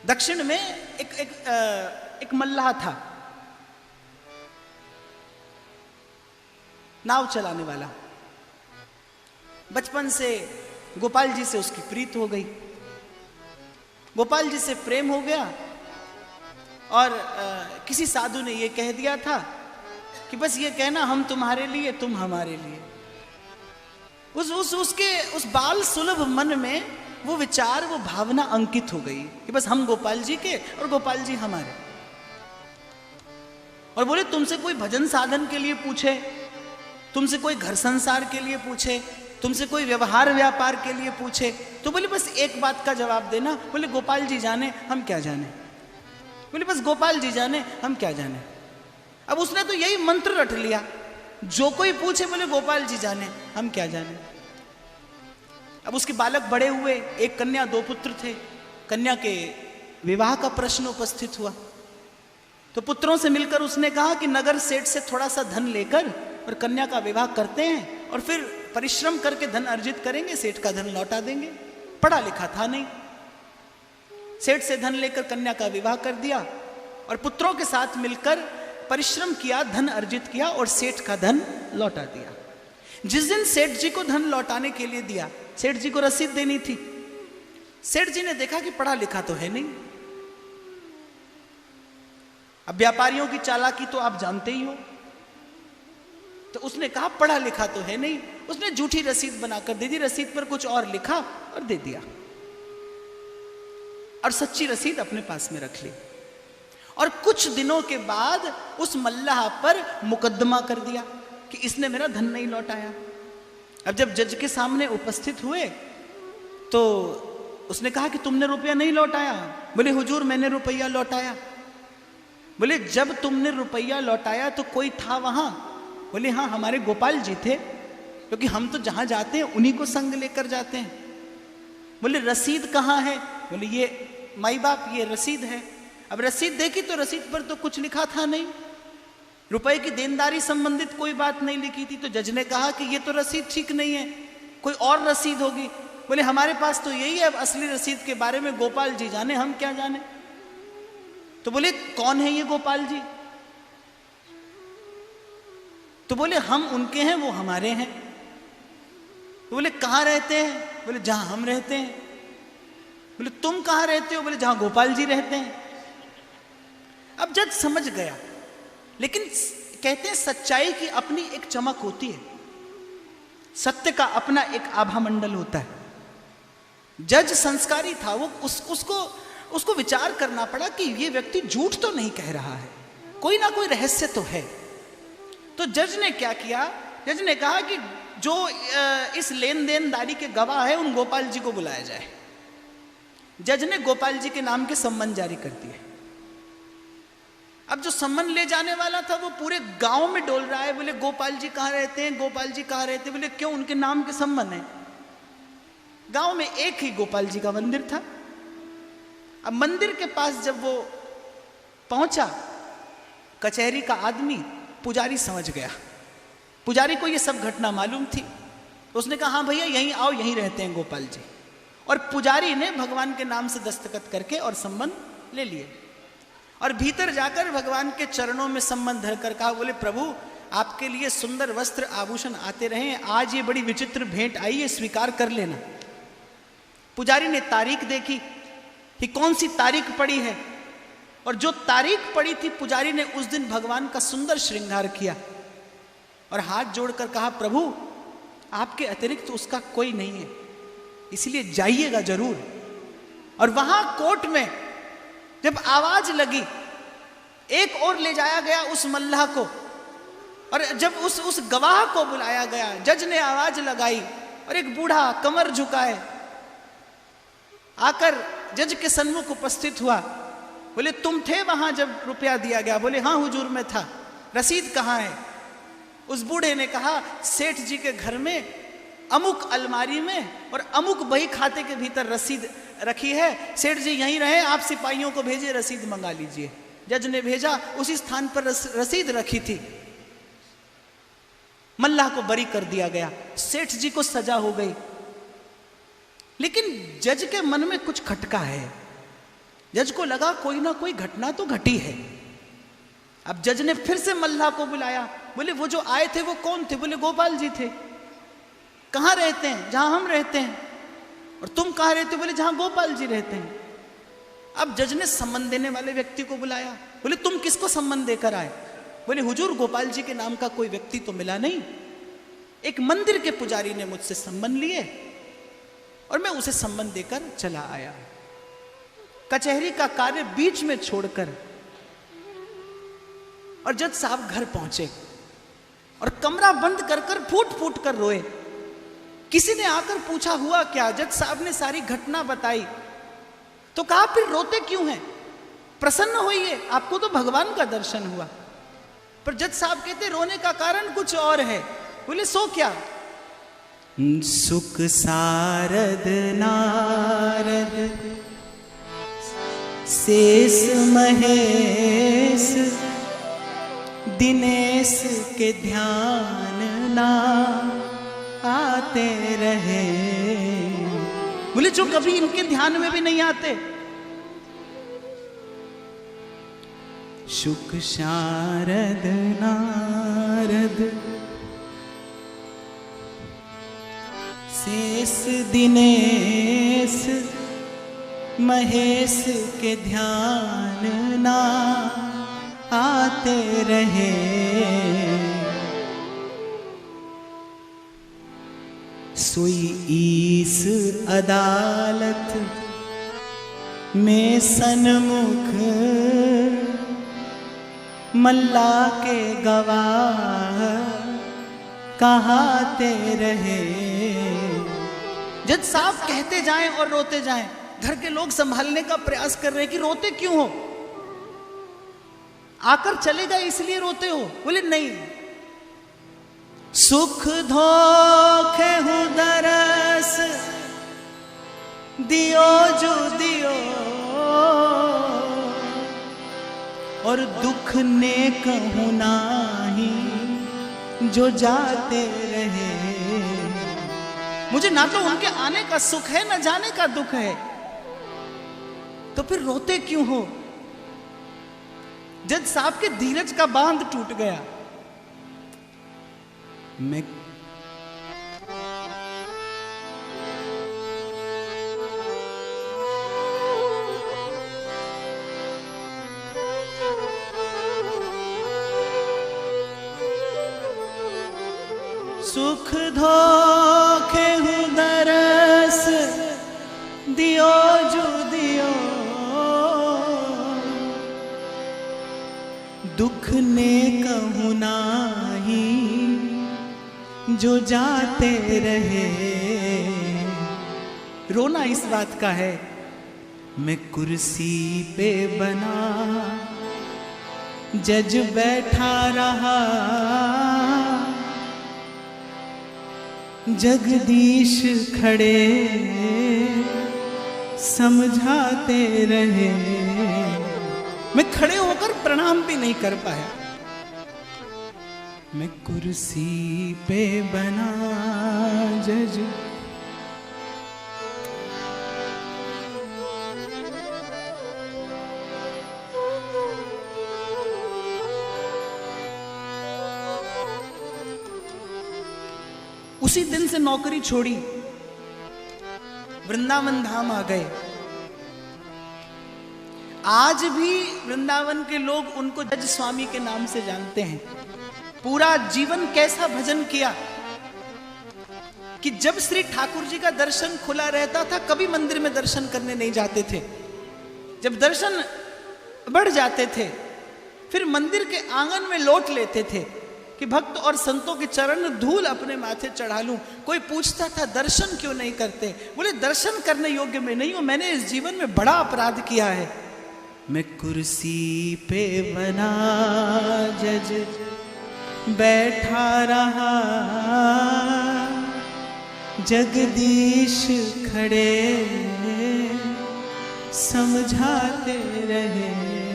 दक्षिण में एक मल्लाह था, नाव चलाने वाला। बचपन से गोपाल जी से उसकी प्रीत हो गई, गोपाल जी से प्रेम हो गया। और किसी साधु ने यह कह दिया था कि बस ये कहना हम तुम्हारे लिए तुम हमारे लिए। उस बाल सुलभ मन में वो विचार, वो भावना अंकित हो गई कि बस हम गोपाल जी के और गोपाल जी हमारे। और बोले तुमसे कोई भजन साधन के लिए पूछे, तुमसे कोई घर संसार के लिए पूछे, तुमसे कोई व्यवहार व्यापार के लिए पूछे, तो बोले बस एक बात का जवाब देना। बोले गोपाल जी जाने हम क्या जाने। बोले बस गोपाल जी जाने हम क्या जाने। अब उसने तो यही मंत्र रट लिया, जो कोई पूछे बोले गोपाल जी जाने हम क्या जाने। अब उसके बालक बड़े हुए, एक कन्या दो पुत्र थे। कन्या के विवाह का प्रश्न उपस्थित हुआ तो पुत्रों से मिलकर उसने कहा कि नगर सेठ से थोड़ा सा धन लेकर और कन्या का विवाह करते हैं और फिर परिश्रम करके धन अर्जित करेंगे, सेठ का धन लौटा देंगे। पढ़ा लिखा था नहीं, सेठ से धन लेकर कन्या का विवाह कर दिया और पुत्रों के साथ मिलकर परिश्रम किया, धन अर्जित किया और सेठ का धन लौटा दिया। जिस दिन सेठ जी को धन लौटाने के लिए दिया, सेठ जी को रसीद देनी थी। सेठ जी ने देखा कि पढ़ा लिखा तो है नहीं। अब व्यापारियों की चालाकी तो आप जानते ही हो, तो उसने कहा पढ़ा लिखा तो है नहीं। उसने झूठी रसीद बनाकर दे दी, रसीद पर कुछ और लिखा और दे दिया और सच्ची रसीद अपने पास में रख ली। और कुछ दिनों के बाद उस मल्लाह पर मुकदमा कर दिया कि इसने मेरा धन नहीं लौटाया। अब जब जज के सामने उपस्थित हुए तो उसने कहा कि तुमने रुपया नहीं लौटाया। बोले हुजूर मैंने रुपया लौटाया। बोले जब तुमने रुपया लौटाया तो कोई था वहां। बोले हाँ हमारे गोपाल जी थे, क्योंकि हम तो जहां जाते हैं उन्हीं को संग लेकर जाते हैं। बोले रसीद कहाँ है। बोले ये माई बाप ये रसीद है। अब रसीद देखी तो रसीद पर तो कुछ लिखा था नहीं, रुपए की देनदारी संबंधित कोई बात नहीं लिखी थी। तो जज ने कहा कि ये तो रसीद ठीक नहीं है, कोई और रसीद होगी। बोले हमारे पास तो यही है, अब असली रसीद के बारे में गोपाल जी जाने हम क्या जाने। तो बोले कौन है ये गोपाल जी। तो बोले हम उनके हैं वो हमारे हैं। तो बोले कहाँ रहते हैं। बोले जहां हम रहते हैं। बोले तुम कहाँ रहते हो। बोले जहां गोपाल जी रहते हैं। अब जज समझ गया, लेकिन कहते हैं सच्चाई की अपनी एक चमक होती है, सत्य का अपना एक आभा मंडल होता है। जज संस्कारी था, वो उसको विचार करना पड़ा कि ये व्यक्ति झूठ तो नहीं कह रहा है, कोई ना कोई रहस्य तो है। तो जज ने क्या किया, जज ने कहा कि जो इस लेन देनदारी के गवाह है उन गोपाल जी को बुलाया जाए। जज ने गोपाल जी के नाम के सम्मन जारी कर दिए। अब जो सम्मन ले जाने वाला था वो पूरे गांव में डोल रहा है। बोले गोपाल जी कहाँ रहते हैं, गोपाल जी कहाँ रहते हैं। बोले क्यों, उनके नाम के सम्मन है। गांव में एक ही गोपाल जी का मंदिर था। अब मंदिर के पास जब वो पहुंचा, कचहरी का आदमी, पुजारी समझ गया। पुजारी को ये सब घटना मालूम थी। तो उसने कहा हाँ भैया यहीं आओ, यहीं रहते हैं गोपाल जी। और पुजारी ने भगवान के नाम से दस्तखत करके और सम्मन ले लिए और भीतर जाकर भगवान के चरणों में सम्मन धरकर कहा, बोले प्रभु आपके लिए सुंदर वस्त्र आभूषण आते रहे, आज ये बड़ी विचित्र भेंट आई है, स्वीकार कर लेना। पुजारी ने तारीख देखी कि कौन सी तारीख पड़ी है, और जो तारीख पड़ी थी पुजारी ने उस दिन भगवान का सुंदर श्रृंगार किया और हाथ जोड़कर कहा, प्रभु आपके अतिरिक्त तो उसका कोई नहीं है, इसलिए जाइएगा जरूर। और वहां कोर्ट में जब आवाज लगी, एक और ले जाया गया उस मल्लाह को, और जब उस गवाह को बुलाया गया, जज ने आवाज लगाई और एक बूढ़ा कमर झुकाए आकर जज के सन्मुख उपस्थित हुआ। बोले तुम थे वहां जब रुपया दिया गया। बोले हाँ हुजूर मैं था। रसीद कहाँ है। उस बूढ़े ने कहा सेठ जी के घर में अमुक अलमारी में और अमुक बही खाते के भीतर रसीद रखी है, सेठ जी यहीं रहे, आप सिपाहियों को भेजिए रसीद मंगा लीजिए। जज ने भेजा, उसी स्थान पर रसीद रखी थी। मल्लाह को बरी कर दिया गया, सेठ जी को सजा हो गई। लेकिन जज के मन में कुछ खटका है। जज को लगा कोई ना कोई घटना तो घटी है। अब जज ने फिर से मल्लाह को बुलाया। बोले वो जो आए थे वो कौन थे? बोले गोपाल जी थे। कहाँ रहते हैं? जहां हम रहते हैं। और तुम कहाँ रहते हो? बोले जहां गोपाल जी रहते हैं। अब जज ने सम्मान देने वाले व्यक्ति को बुलाया। बोले तुम किसको सम्मान देकर आए? बोले हुजूर गोपाल जी के नाम का कोई व्यक्ति तो मिला नहीं, एक मंदिर के पुजारी ने मुझसे सम्मान लिए और मैं उसे सम्मान देकर चला आया। कचहरी का कार्य बीच में छोड़कर और जज साहब घर पहुंचे और कमरा बंद कर कर फूट फूट कर रोए। किसी ने आकर पूछा हुआ क्या? जज साहब ने सारी घटना बताई। तो कहा फिर रोते क्यों हैं? प्रसन्न होइए, आपको तो भगवान का दर्शन हुआ। पर जज साहब कहते रोने का कारण कुछ और है। बोले सो क्या? सुख सारद नारद शेष महेश दिनेश के ध्यान ना आते रहे। बोले जो कभी इनके ध्यान में भी नहीं आते। शुक शारद नारद शेष दिनेश महेश के ध्यान ना आते रहे। सोई ईस अदालत में सन्मुख मल्ला के गवाह कहाते रहे। जज साहब कहते जाएं और रोते जाएं। घर के लोग संभालने का प्रयास कर रहे हैं कि रोते क्यों हो? आकर चले गए इसलिए रोते हो? बोले नहीं, सुख धोखे हूं दरस दियो जो दियो और दुख ने कहूं नाही जो जाते रहे। मुझे ना तो उनके आने का सुख है ना जाने का दुख है, तो फिर रोते क्यों हो? जज साहब के धीरज का बांध टूट गया। मैं सुख धोखे हूं दरस दियो जो दियो दुख ने कहूं नाही जो जाते रहे। रोना इस बात का है, मैं कुर्सी पे बना जज बैठा रहा, जगदीश खड़े समझाते रहे। मैं खड़े होकर प्रणाम भी नहीं कर पाया। मैं कुर्सी पे बना जज उसी दिन से नौकरी छोड़ी, वृंदावन धाम आ गए। आज भी वृंदावन के लोग उनको जज स्वामी के नाम से जानते हैं। पूरा जीवन कैसा भजन किया कि जब श्री ठाकुर जी का दर्शन खुला रहता था कभी मंदिर में दर्शन करने नहीं जाते थे। जब दर्शन बढ़ जाते थे फिर मंदिर के आंगन में लौट लेते थे कि भक्त और संतों के चरण धूल अपने माथे चढ़ा लूं। कोई पूछता था दर्शन क्यों नहीं करते? बोले दर्शन करने योग्य मैं नहीं हूं, मैंने इस जीवन में बड़ा अपराध किया है। मैं कुर्सी पे बना जज बैठा रहा, जगदीश खड़े समझाते रहे।